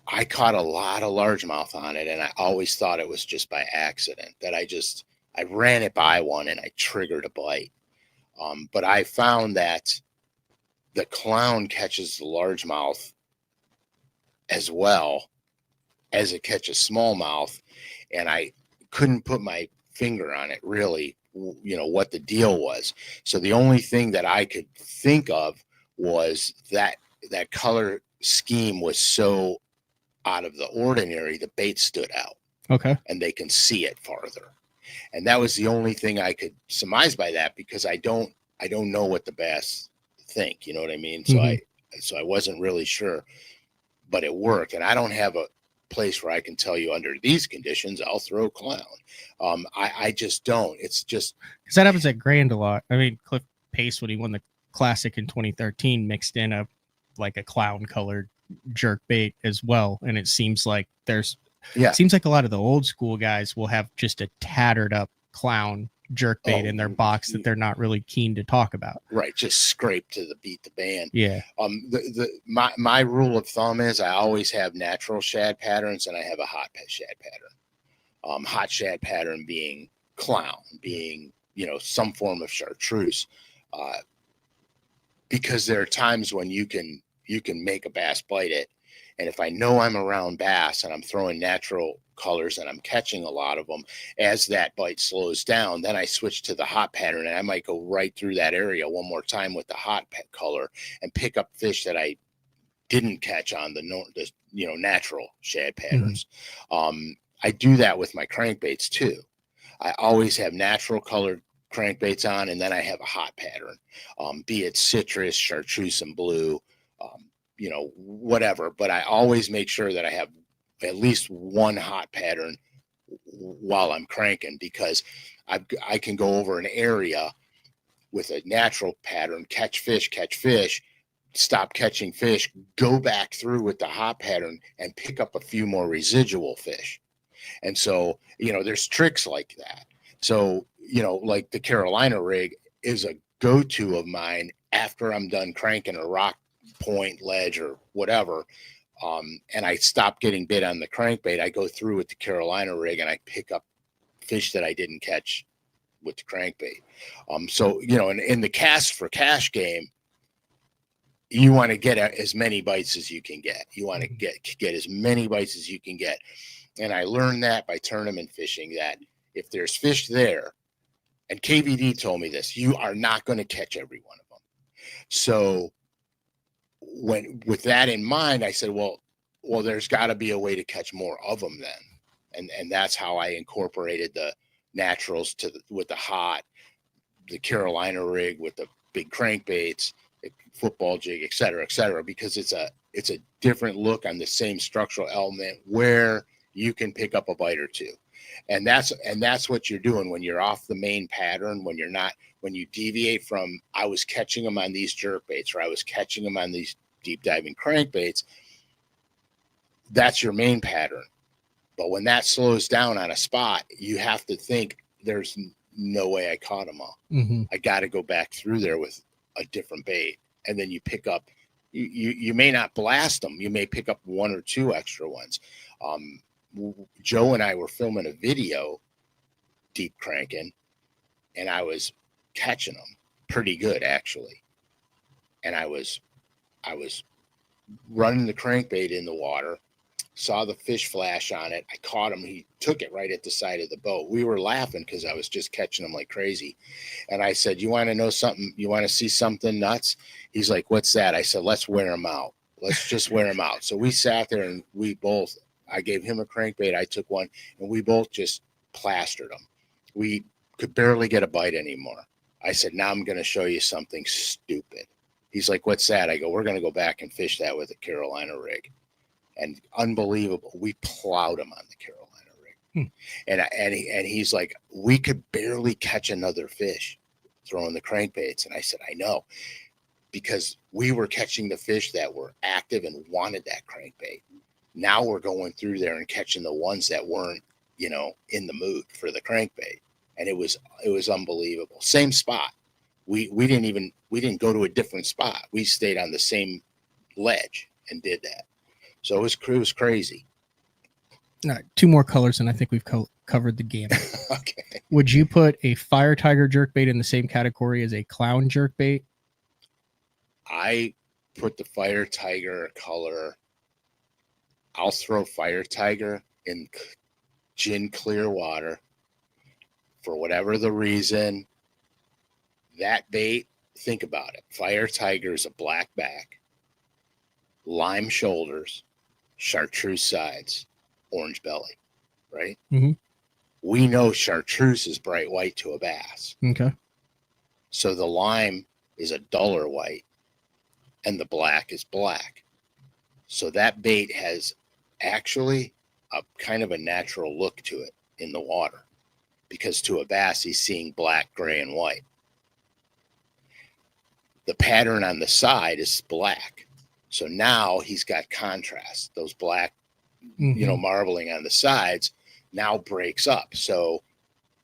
I caught a lot of largemouth on it, and I always thought it was just by accident that I ran it by one and I triggered a bite. But I found that the clown catches the largemouth as well as it catches smallmouth, and I couldn't put my finger on it really, what the deal was. So the only thing that I could think of was that color scheme was so out of the ordinary, the bait stood out. Okay. And they can see it farther. And that was the only thing I could surmise by that, because I don't know what the bass think, you know what I mean? So so I wasn't really sure, but it worked. And I don't have a place where I can tell you under these conditions I'll throw clown. I just don't. It's just because that happens at Grand a lot. I mean, Cliff Pace, when he won the Classic in 2013, mixed in a clown colored jerk bait as well, and it seems like it seems like a lot of the old school guys will have just a tattered up clown jerk bait in their box that they're not really keen to talk about. Right, just scrape to beat the band. Yeah. My rule of thumb is I always have natural shad patterns and I have a hot shad pattern. Hot shad pattern being clown, being some form of chartreuse, because there are times when you can make a bass bite it. And if I know I'm around bass and I'm throwing natural colors and I'm catching a lot of them, as that bite slows down, then I switch to the hot pattern and I might go right through that area one more time with the hot color and pick up fish that I didn't catch on the natural shad patterns. I do that with my crankbaits too. I always have natural colored crankbaits on, and then I have a hot pattern, be it citrus, chartreuse, and blue. Whatever, but I always make sure that I have at least one hot pattern while I'm cranking, because I can go over an area with a natural pattern, catch fish, stop catching fish, go back through with the hot pattern and pick up a few more residual fish. And so, there's tricks like that. So, like the Carolina rig is a go-to of mine after I'm done cranking a rock point, ledge, or whatever, and I stop getting bit on the crankbait, I go through with the Carolina rig and I pick up fish that I didn't catch with the crankbait. So in the cast for cash game, you want to get as many bites as you can get. You want to get as many bites as you can get. And I learned that by tournament fishing, that if there's fish there, and KVD told me this, you are not going to catch every one of them. So with that in mind, I said, well, there's got to be a way to catch more of them then. And that's how I incorporated the naturals with the hot, the Carolina rig with the big crankbaits, the football jig, et cetera, because it's a different look on the same structural element where you can pick up a bite or two. And that's what you're doing when you're off the main pattern, when you deviate from, I was catching them on these jerk baits, or I was catching them on these deep diving crankbaits. That's your main pattern. But when that slows down on a spot, you have to think, there's no way I caught them all. I got to go back through there with a different bait. And then you pick up, you may not blast them. You may pick up one or two extra ones. Joe and I were filming a video deep cranking, and I was catching them pretty good, actually. And I was running the crankbait in the water, saw the fish flash on it. I caught him. He took it right at the side of the boat. We were laughing because I was just catching them like crazy. And I said, you want to know something? You want to see something nuts? He's like, what's that? I said, let's wear them out. Let's just wear them out. So we sat there and I gave him a crankbait. I took one, and we both just plastered them. We could barely get a bite anymore. I said, now I'm going to show you something stupid. He's like, what's that? I go, we're going to go back and fish that with a Carolina rig. And unbelievable, we plowed him on the Carolina rig. And he's like, we could barely catch another fish throwing the crankbaits. And I said, I know, because we were catching the fish that were active and wanted that crankbait. Now we're going through there and catching the ones that weren't, in the mood for the crankbait. And it was unbelievable. Same spot. We didn't go to a different spot. We stayed on the same ledge and did that. So it was crazy. All right, two more colors, and I think we've covered the gamut. Okay. Would you put a fire tiger jerkbait in the same category as a clown jerkbait? I put the fire tiger color. I'll throw fire tiger in gin clear water for whatever the reason. That bait, think about it. Fire tiger is a black back, lime shoulders, chartreuse sides, orange belly, right? We know chartreuse is bright white to a bass. Okay. So the lime is a duller white. and the black is black. So that bait has actually a kind of a natural look to it in the water, because to a bass, he's seeing black, gray, and white. The pattern on the side is black. So now he's got contrast. Those black, marbling on the sides now breaks up. So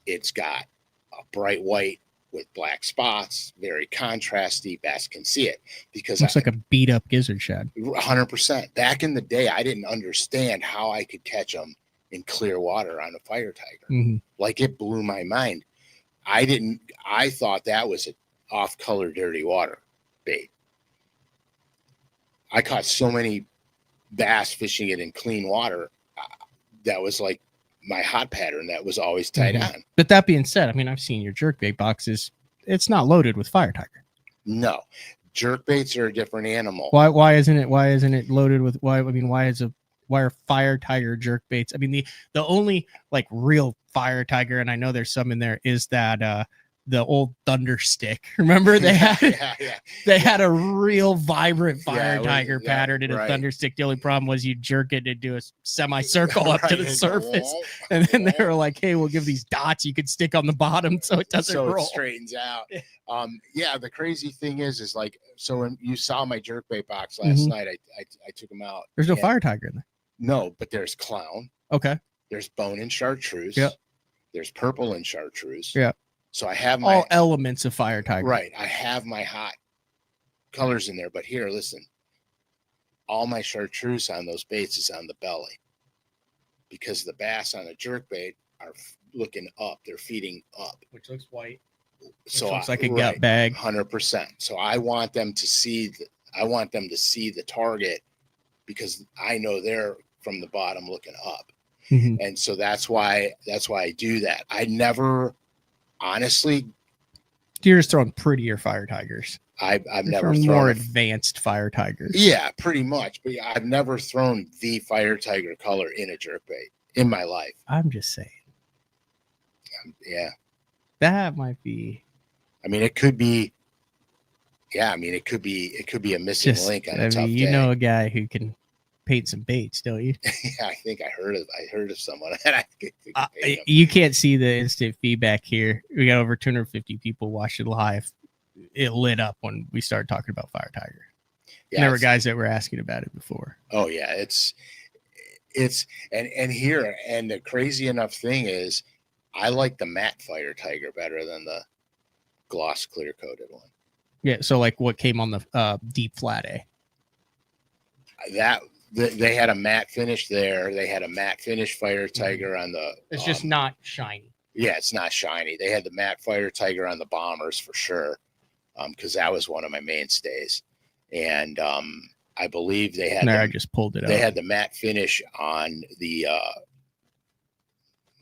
it's got a bright white with black spots, very contrasty. Bass can see it because looks like a beat up gizzard shad. 100%. Back in the day, I didn't understand how I could catch them in clear water on a fire tiger. Like, it blew my mind. I thought that was an off-color dirty water bait. I caught so many bass fishing it in clean water. That was like my hot pattern that was always tied on. But that being said, I mean, I've seen your jerkbait boxes. It's not loaded with fire tiger. No, jerkbaits are a different animal. Why isn't it loaded with why are fire tiger jerkbaits? I mean, the only like real fire tiger, and I know there's some in there, is that the old thunder stick. Remember they had they had a real vibrant fire tiger pattern in a thunder stick. The only problem was you jerk it and do a semicircle up to the surface, and then they were like, "Hey, we'll give these dots you could stick on the bottom so it doesn't roll." It straightens out. The crazy thing is like, so when you saw my jerkbait box last night, I took them out. There's no fire tiger in there. No, but there's clown. Okay. There's bone and chartreuse. Yep. There's purple and chartreuse. Yeah. So I have all elements of fire tiger. Right. I have my hot colors in there, but here, listen, all my chartreuse on those baits is on the belly, because the bass on a jerkbait are looking up. They're feeding up, which looks white. So looks like a gut bag. 100%. So I want them to see the target, because I know they're from the bottom looking up. And so that's why I do that. I never, honestly, you're just throwing prettier fire tigers. I've never thrown more advanced fire tigers. Yeah, pretty much. But I've never thrown the fire tiger color in a jerkbait in my life. I'm just saying. Yeah. That might be. I mean, it could be. Yeah, I mean, it could be a missing link on a tough day. You know a guy who can paint some baits, don't you? Yeah, I think I heard of someone. You can't see the instant feedback here. We got over 250 people watching live. It lit up when we started talking about fire tiger. Yeah, there were guys that were asking about it before. Oh yeah, it's and the crazy enough thing is, I like the matte fire tiger better than the gloss clear coated one. Yeah, so like what came on the deep flat A? They had a matte finish there. They had a matte finish fire tiger on the. It's just not shiny. Yeah, it's not shiny. They had the matte fire tiger on the bombers for sure, because that was one of my mainstays. And I believe they had. I just pulled it out. They had the matte finish on the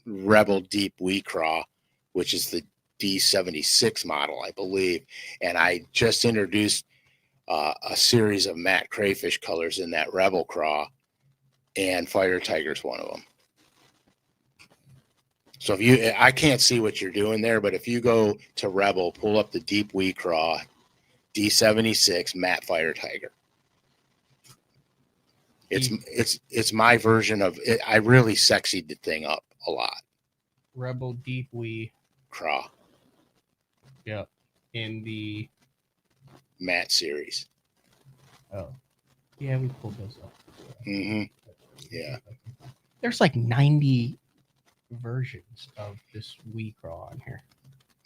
Rebel Deep Wee Craw, which is the D76 model, I believe. And I just introduced a series of matte crayfish colors in that Rebel Craw, and Fire Tiger's one of them. So I can't see what you're doing there, but if you go to Rebel, pull up the Deep Wee Craw, D76 matte Fire Tiger. It's my version of it. I really sexied the thing up a lot. Rebel Deep Wee Craw. Yep. In the matte series. Oh. Yeah, we pulled those up. Yeah. There's like 90 versions of this Wee Craw on here.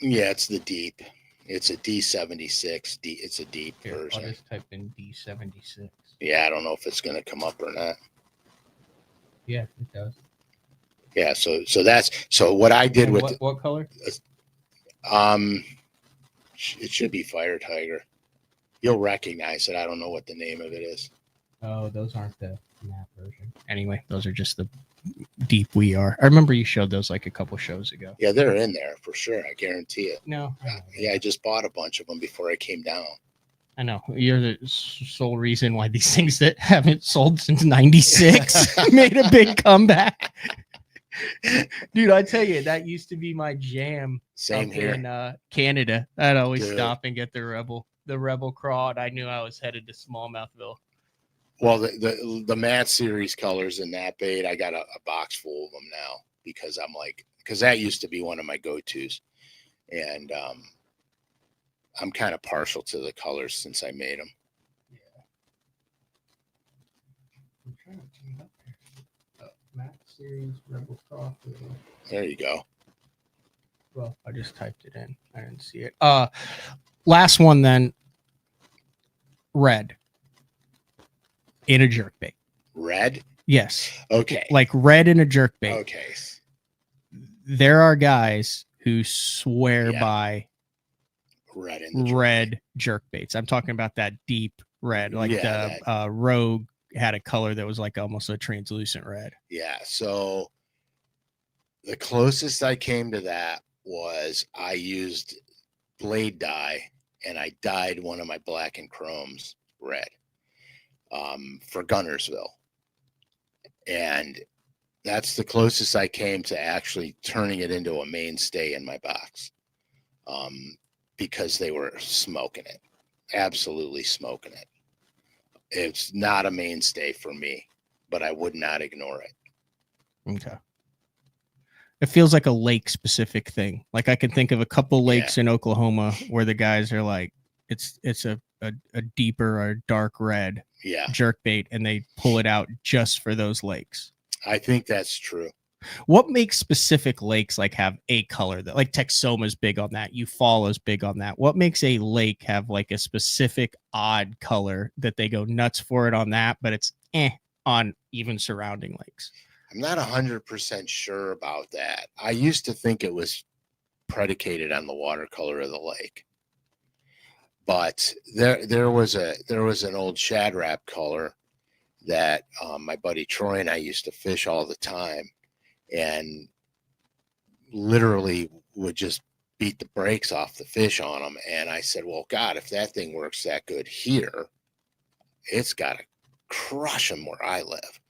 Yeah, it's the deep. It's a D76. It's a deep version. I'll just type in D76. Yeah, I don't know if it's going to come up or not. Yeah, it does. Yeah, so that's what I did with what color? It should be Fire Tiger. You'll recognize it. I don't know what the name of it is. Oh, those aren't the matte version. Anyway, those are just the deep we are. I remember you showed those like a couple shows ago. Yeah, they're in there for sure. I guarantee it. No. Yeah, I just bought a bunch of them before I came down. I know. You're the sole reason why these things that haven't sold since 96 made a big comeback. Dude, I tell you, that used to be my jam. Same here. In Canada, I'd always stop and get the Rebel. the Rebel Craw, and I knew I was headed to Smallmouthville. Well, the Matt series colors in that bait, I got a box full of them now because I'm like, because that used to be one of my go-tos, and I'm kind of partial to the colors since I made them. Yeah. I'm trying to turn up here. Matt series Rebel Craw. There you go. Well, I just typed it in. I didn't see it. Last one then. Red. In a jerkbait. Red? Yes. Okay. Like red in a jerkbait. Okay. There are guys who swear by red in the red jerkbaits. I'm talking about that deep red, like the Rogue had a color that was like almost a translucent red. Yeah. So the closest I came to that was I used blade dye and I dyed one of my black and chromes red for Gunnersville. And that's the closest I came to actually turning it into a mainstay in my box, because they were smoking it, absolutely smoking it. It's not a mainstay for me, but I would not ignore it. Okay. It feels like a lake specific thing. Like I can think of a couple lakes in Oklahoma where the guys are like, it's a deeper or dark red jerkbait, and they pull it out just for those lakes. I think that's true. What makes specific lakes like have a color that, like Texoma's big on that, Eufaula's big on that? What makes a lake have like a specific odd color that they go nuts for it on that, but it's on even surrounding lakes? I'm not 100% sure about that. I used to think it was predicated on the watercolor of the lake, but there was an old Shad Rap color that my buddy Troy and I used to fish all the time, and literally would just beat the brakes off the fish on them. And I said, well, God, if that thing works that good here, it's got to crush them where I live.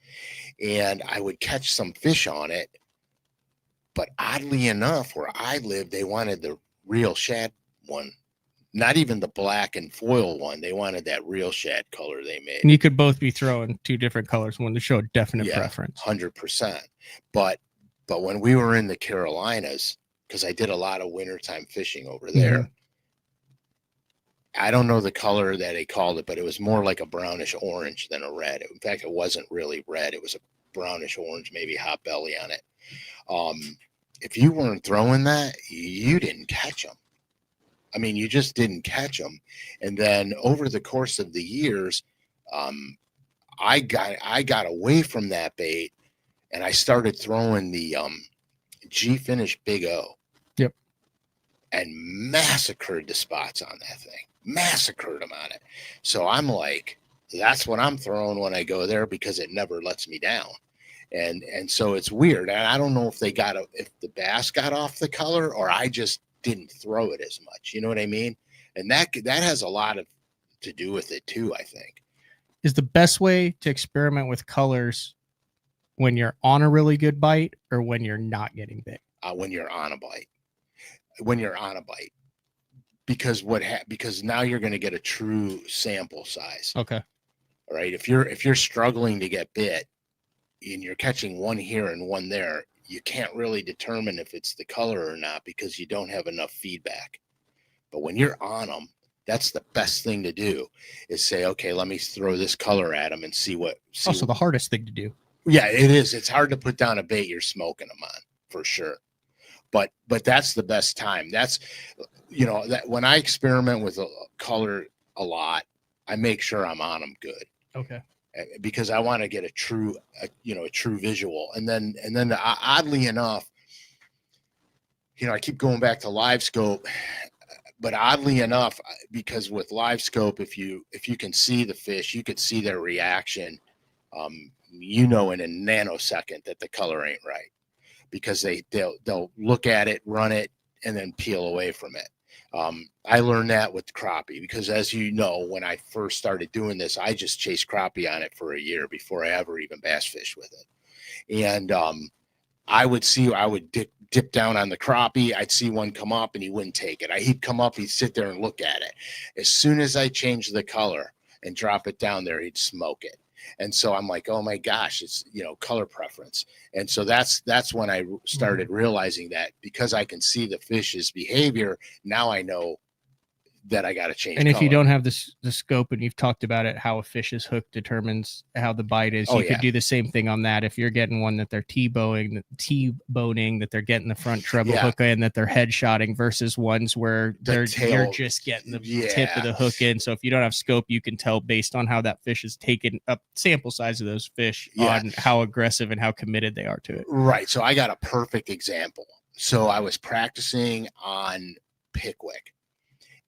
And I would catch some fish on it, but oddly enough, where I live, they wanted the real shad one, not even the black and foil one. They wanted that real shad color they made. And you could both be throwing two different colors, one to show a definite preference. 100%. But when we were in the Carolinas, because I did a lot of wintertime fishing over there, I don't know the color that they called it, but it was more like a brownish orange than a red. In fact, it wasn't really red. It was a brownish orange, maybe hot belly on it. If you weren't throwing that, you didn't catch them. I mean, you just didn't catch them. And then over the course of the years, I got away from that bait, and I started throwing the G Finish Big O. Yep. And massacred the spots on that thing. Massacred them on it. So I'm like, that's what I'm throwing when I go there, because it never lets me down. And so it's weird. And I don't know if if the bass got off the color, or I just didn't throw it as much. You know what I mean? And that has a lot to do with it too, I think. Is the best way to experiment with colors when you're on a really good bite, or when you're not getting bit? When you're on a bite. When you're on a bite. Because because now you're going to get a true sample size. Okay. All right. If you're struggling to get bit and you're catching one here and one there, you can't really determine if it's the color or not, because you don't have enough feedback. But when you're on them, that's the best thing to do, is say, okay, let me throw this color at them and see what. Also the hardest thing to do. Yeah, it is. It's hard to put down a bait you're smoking them on, for sure. But that's the best time. That's, that when I experiment with a color a lot, I make sure I'm on them good. Okay. Because I want to get a true visual. And then oddly enough, I keep going back to live scope, but oddly enough, because with live scope, if you can see the fish, you could see their reaction, in a nanosecond that the color ain't right, because they'll look at it, run it, and then peel away from it. I learned that with crappie, because as you know, when I first started doing this, I just chased crappie on it for a year before I ever even bass fished with it. And I would dip down on the crappie. I'd see one come up and he wouldn't take it. He'd come up, he'd sit there and look at it. As soon as I changed the color and drop it down there, he'd smoke it. And so I'm like, oh my gosh, it's, you know, color preference. And so that's when I started realizing that because I can see the fish's behavior, now I know that I got to change. And if color. you don't have the scope, and you've talked about it, how a fish's hook determines how the bite is, you could do the same thing on that. If you're getting one that they're T-boning, that they're getting the front treble hook in, that they're head shotting, versus ones where you're just getting the tip of the hook in. So if you don't have scope, you can tell based on how that fish is taken up sample size of those fish on how aggressive and how committed they are to it. Right. So I got a perfect example. So I was practicing on Pickwick.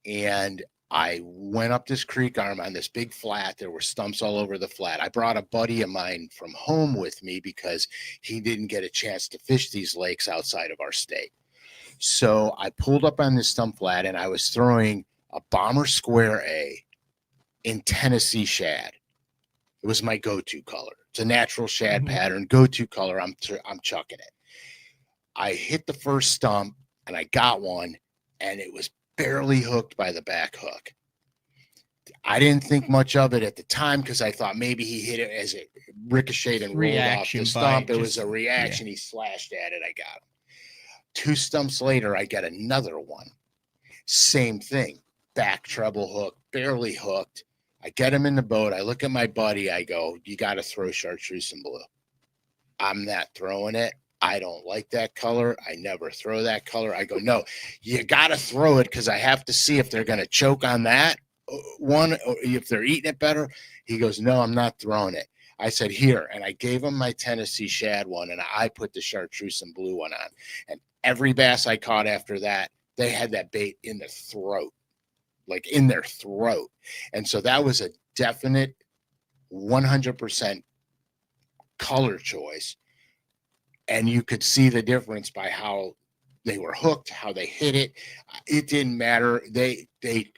And I went up this creek arm on this big flat. There were stumps all over the flat. I brought a buddy of mine from home with me because he didn't get a chance to fish these lakes outside of our state. So I pulled up on this stump flat and I was throwing a Bomber Square A in Tennessee shad. It was my go-to color. It's a natural shad pattern, go-to color. I'm chucking it. I hit the first stump and I got one, and it was barely hooked by the back hook. I didn't think much of it at the time because I thought maybe he hit it as it ricocheted and rolled off the stump. It was a reaction. He slashed at it. I got him. 2 stumps later, I get another one. Same thing. Back treble hook, barely hooked. I get him in the boat. I look at my buddy. I go, you got to throw chartreuse and blue. I'm not throwing it. I don't like that color. I never throw that color. I go, no, you got to throw it because I have to see if they're going to choke on that one or if they're eating it better. He goes, no, I'm not throwing it. I said, here. And I gave him my Tennessee shad one, and I put the chartreuse and blue one on. And every bass I caught after that, they had that bait in the throat, like in their throat. And so that was a definite 100% color choice. And you could see the difference by how they were hooked, how they hit it. It didn't matter. They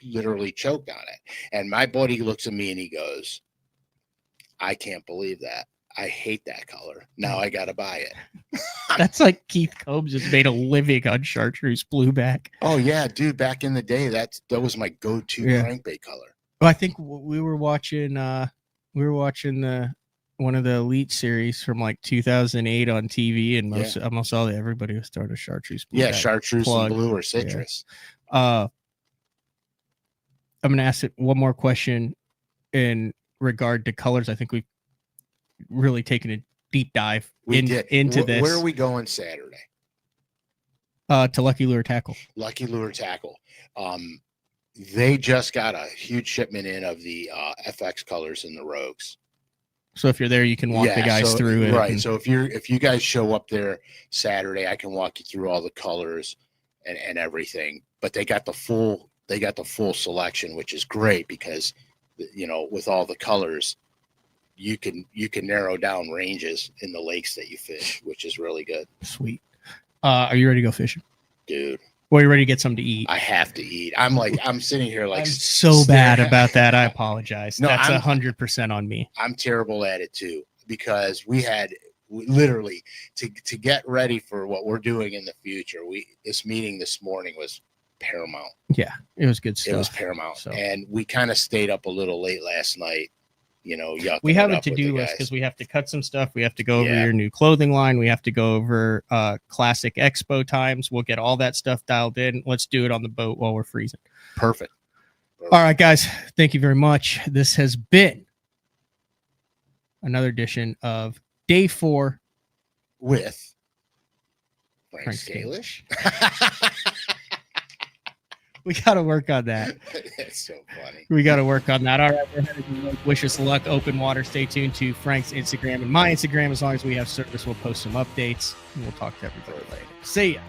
literally choked on it. And my buddy looks at me and he goes, I can't believe that. I hate that color. Now I got to buy it. That's like Keith Combs has made a living on chartreuse blueback. Oh, yeah, dude. Back in the day, that was my go-to crankbait color. Well, I think we were watching one of the Elite series from like 2008 on TV, and almost everybody was throwing a chartreuse blue. Yeah, chartreuse and blue or citrus. I'm going to ask it one more question in regard to colors. I think we've really taken a deep dive into this. Where are we going Saturday? To Lucky Lure Tackle. Lucky Lure Tackle. They just got a huge shipment in of the FX colors in the Rogues. So if you're there, you can walk the guys through it. Right. So if you guys show up there Saturday, I can walk you through all the colors and everything. But they got the full selection, which is great because, you know, with all the colors, you can narrow down ranges in the lakes that you fish, which is really good. Sweet. Are you ready to go fishing, dude? Well, you ready to get something to eat? I have to eat. I'm sitting here like I'm so bad about that. I apologize. No, that's 100% on me. I'm terrible at it too, because we literally to get ready for what we're doing in the future. This meeting this morning was paramount. Yeah, it was good stuff. It was paramount. So. And we kind of stayed up a little late last night. You know, we have a to-do list because we have to cut some stuff. We have to go over your new clothing line. We have to go over classic expo times. We'll get all that stuff dialed in. Let's do it on the boat while we're freezing. Perfect. All right, guys. Thank you very much. This has been another edition of Day 4 with Frank Scalish. We got to work on that. That's so funny. We got to work on that. All right. We're headed to wish us luck. Open water. Stay tuned to Frank's Instagram and my Instagram. As long as we have service, we'll post some updates and we'll talk to everybody later. See ya.